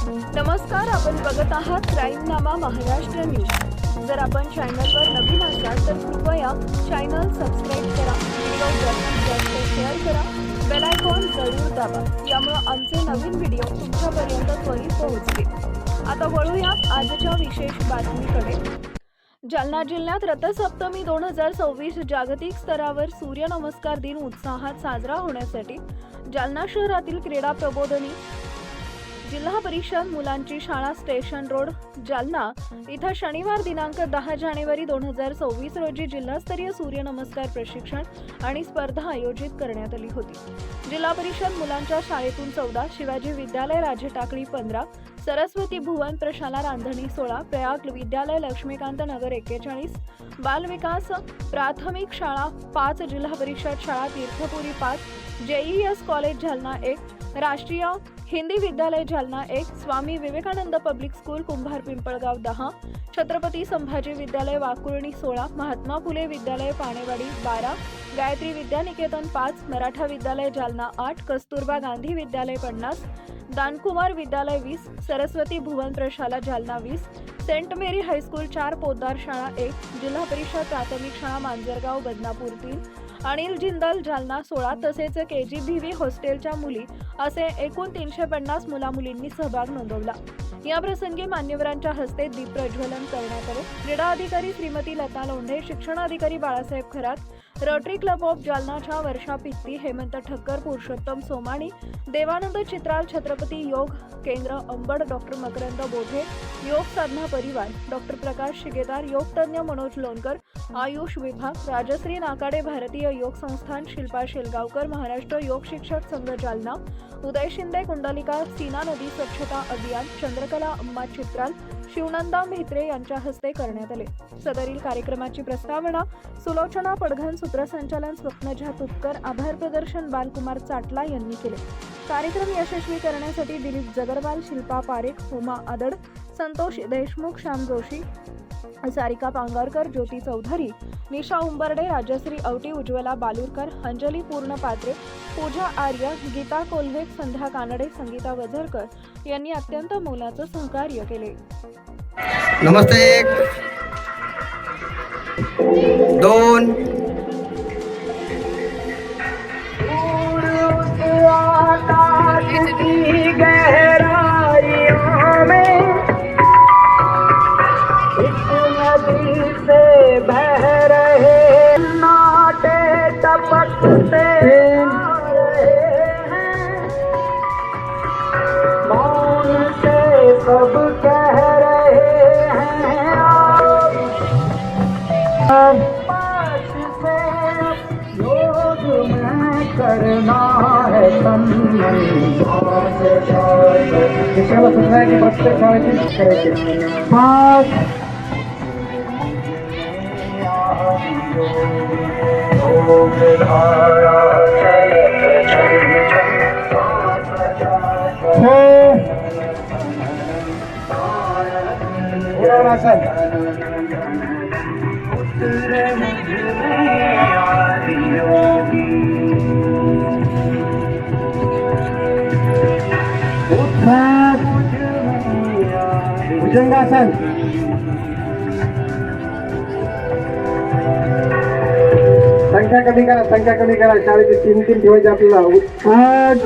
नमस्कार, आपण बघत आहात क्राईमनामा महाराष्ट्र न्यूज। जर आपण चॅनलवर नवीन असाल तर कृपया चॅनल सबस्क्राईब करा, व्हिडिओ जास्तीत जास्त शेअर करा, बेल आयकॉन जरूर दाबा, यामुळे आमचे नवीन व्हिडिओ तुमच्यापर्यंत त्वरित पोहोचतील। आता वळूया आजच्या विशेष बातमीकडे। जालना जिल्ह्यात रथसप्तमी 2026 जागतिक स्तरावर सूर्यनमस्कार दिन उत्साहात साजरा होण्यासाठी जालना शहरातील क्रीडा प्रबोधिनी जिल्हा परिषद मुलांची शाळा स्टेशन रोड जालना इथं शनिवार दिनांक 10 जानेवारी 2026 रोजी जिल्हास्तरीय सूर्यनमस्कार प्रशिक्षण आणि स्पर्धा आयोजित करण्यात आली होती। जिल्हा परिषद मुलांच्या शाळेतून 14, शिवाजी विद्यालय राजे टाकळी 15, सरस्वती भुवन प्रशाला रांधणी 16, प्रयाग विद्यालय लक्ष्मीकांत नगर 41, बाल विकास प्राथमिक शाळा 5, जिल्हा परिषद शाळा तीर्थपुरी 5, JES कॉलेज जालना 1, राष्ट्रीय हिंदी विद्यालय जालना 1, स्वामी विवेकानंद पब्लिक स्कूल कुंभार पिंपळगाव 10, छत्रपती संभाजी विद्यालय वाकुळणी 16, महात्मा फुले विद्यालय पाणेवाडी 12, गायत्री विद्यानिकेतन 5, मराठा विद्यालय जालना 8, कस्तुरबा गांधी विद्यालय 50, दानकुमार विद्यालय 20, सरस्वती भुवन प्रशाला जालना 20, सेंट मेरी हायस्कूल 4, पोद्दार शाळा 1, जिल्हा परिषद प्राथमिक शाळा मांजरगाव बदनापूर 3, अनिल जिंदाल जालना 16 तसेच KGBV हॉस्टेलच्या मुली असे एकूण 350 मुला-मुलींनी सहभाग नोंदवला। या प्रसंगी मान्यवरांच्या हस्ते दीप प्रज्वलन करण्यात आले। क्रीडा अधिकारी श्रीमती लता लोंढे, शिक्षण अधिकारी Balasaheb Kharat, rotary club of जालनाच्या वर्षा पित्ती, हेमंत ठक्कर, पुरुषोत्तम सोमाणी, देवानंद चित्राल, छत्रपती योग केंद्र अंबड, डॉक्टर मकरंद बोधे, योग साधना परिवार, डॉक्टर प्रकाश शिगेदार, योग तज्ञ मनोज लोणकर, आयुष विभाग, राजश्री नाकाडे, भारतीय योग संस्थान, शिल्पा शेलगावकर, महाराष्ट्र योग शिक्षक संघ जालना, उदय शिंदे, कुंडलिका सीना नदी स्वच्छता अभियान, चंद्रकला अम्मा चित्राल, शिवनंदा म्हेत्रे यांच्या हस्ते करण्यात आले। सदरील कार्यक्रमाची प्रस्तावना सुलोचना पडघन, सूत्रसंचालन स्वप्नजा तुपकर, आभार प्रदर्शन बालकुमार चाटला यांनी केले। कार्यक्रम यशस्वी करण्यासाठी दिलीप जगरवाल, शिल्पा पारेख, होमा आदड, संतोष देशमुख, श्याम जोशी, सारिका पांगारकर, ज्योती चौधरी, निशा उंबर्डे, राजश्री औटी, उज्ज्वला बालूरकर, अंजली पूर्ण पात्रे, पूजा आर्य, गीता कोल्हे, संध्या कानडे, संगीता वझरकर यांनी अत्यंत मोलाचं सहकार्य केले। नमस्ते 1 2 सब कह रहे हैं पास से योग में करना है संगम देशाला सुद्धा की प्रत्येक शाळेत करायचे पाच भुजंगासन संख्या कमी करा शाळेचे 3 ठेवायचे आपल्याला 8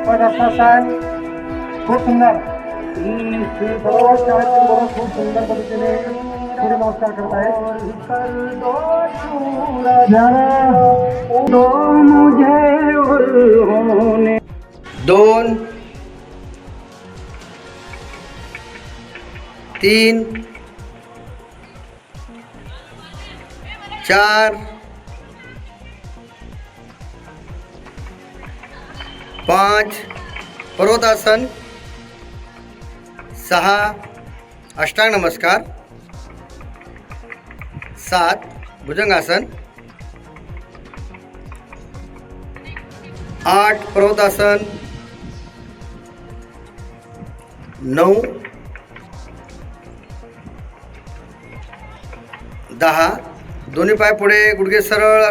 पदार्थासन खूप सुंदर खूप सुंदर पद्धतीने सूर्य नमस्कार करत आहेत। मुझे 2 3 4 5 पर्वतासन, 6 अष्टांग नमस्कार, 7 भुजंगासन, 8 पर्वतासन, 9 10 दोन्ही पाय पुढे, गुडघे सरळ,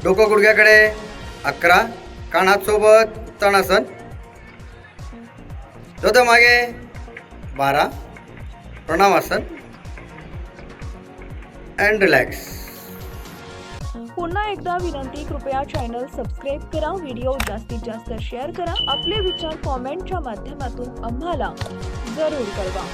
डोकं गुडघ्याकडे, 11 कान हात सोबत, उत्तानासन, डोकं मागे, 12 प्रणामासन अँड रिलॅक्स. पुन्हा एकदा विनंती, कृपया चॅनल सबस्क्राईब करा, व्हिडिओ जास्तीत जास्त शेअर करा, आपले विचार कॉमेंटच्या माध्यमातून आम्हाला जरूर कळवा.